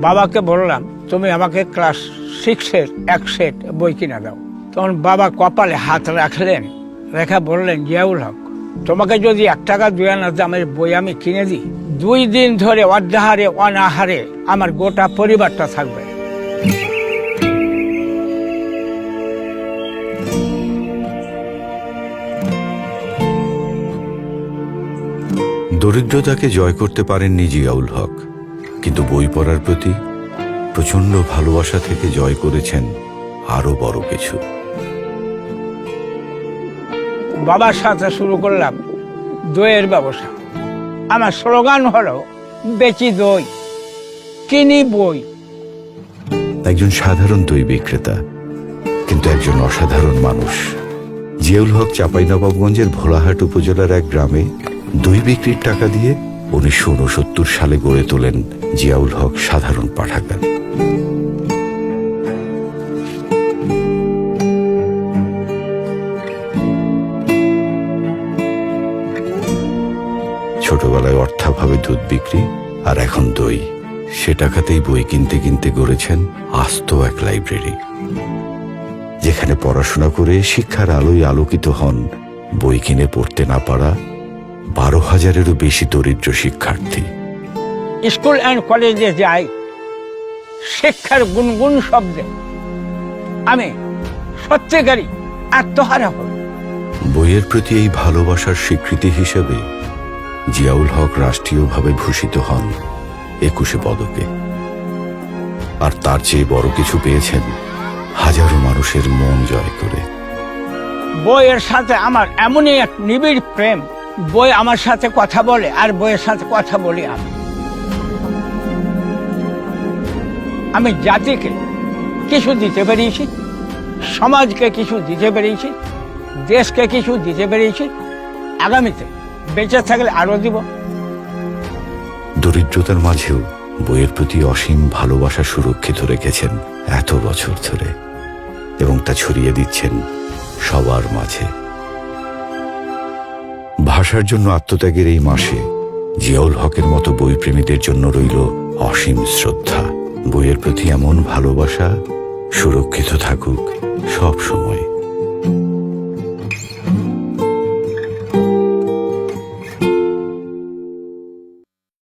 বাবাকে বললাম, তুমি আমাকে ক্লাস 6-এর এক সেট বই কিনে দাও। তখন বাবা কপালে হাত রাখলেন, রেখা বললেন, জিয়াউল হক, তোমাকে যদি 1 টাকা 2 আনা দামের বই আমি কিনে দিই, 2 দিন ধরে অর্ধাহারে অনাহারে আমার গোটা পরিবারটা থাকবে। দরিদ্রতাকে জয় করতে পারেননি জিয়াউল হক, কিন্তু বই পড়ার প্রতি প্রচন্ড ভালোবাসা থেকে জয় করেছেন আরো বড় কিছু। বাবার সাথে শুরু করলাম দইয়ের ব্যবসা। আমার স্লোগান হলো, বেচি দই, কিনি বই। একজন সাধারণ দই বিক্রেতা, কিন্তু একজন অসাধারণ মানুষ। জিয়াউল হক চাঁপাইনবাবগঞ্জের ভোলাহাট উপজেলার এক গ্রামে দই বিক্রির টাকা দিয়ে 1969 সালে গড়ে তোলেন জিয়াউল হক সাধারণ পাঠাগার। ছোটবেলায় অর্থাভাবে দুধ বিক্রি, আর এখন দই। সে টাকাতেই বই কিনতে কিনতে গড়েছেন আস্ত এক লাইব্রেরি, যেখানে পড়াশোনা করে শিক্ষার আলোয় আলোকিত হন বই কিনে পড়তে না পারা 12,000-এরও বেশি দরিদ্র শিক্ষার্থী। স্কুল অ্যান্ড কলেজে যাই, শিক্ষার গুনগুন শব্দে আমি সত্যিকারই আত্মহারা হই। বইয়ের প্রতি এই ভালোবাসার স্বীকৃতি হিসেবে জিয়াউল হক রাষ্ট্রীয়ভাবে ভূষিত হন 21 পদকে। আর তার চেয়ে বড় কিছু পেয়েছেন হাজারো মানুষের মন জয় করে। বইয়ের সাথে আমার এমনই এক নিবিড় প্রেম, বই আমার সাথে কথা বলে আর বইয়ের সাথে কথা বলি আমি। আমি জাতিকে কিছু দিতে পেরেছি, সমাজকে কিছু দিতে পেরেছি, দেশকে কিছু দিতে পেরেছি, আগামীতে বেঁচে থাকলে আরো দিব। দরিদ্রতার মাঝেও বইয়ের প্রতি অসীম ভালোবাসা সুরক্ষিত রেখেছেন এত বছর ধরে, এবং তা ছড়িয়ে দিচ্ছেন সবার মাঝে। ভাষার জন্য আত্মত্যাগের এই মাসে জিয়াউল হকের মতো বইপ্রেমীদের জন্য রইল অসীম শ্রদ্ধা। বইয়ের প্রতি এমন ভালোবাসা সুরক্ষিত থাকুক সব সময়।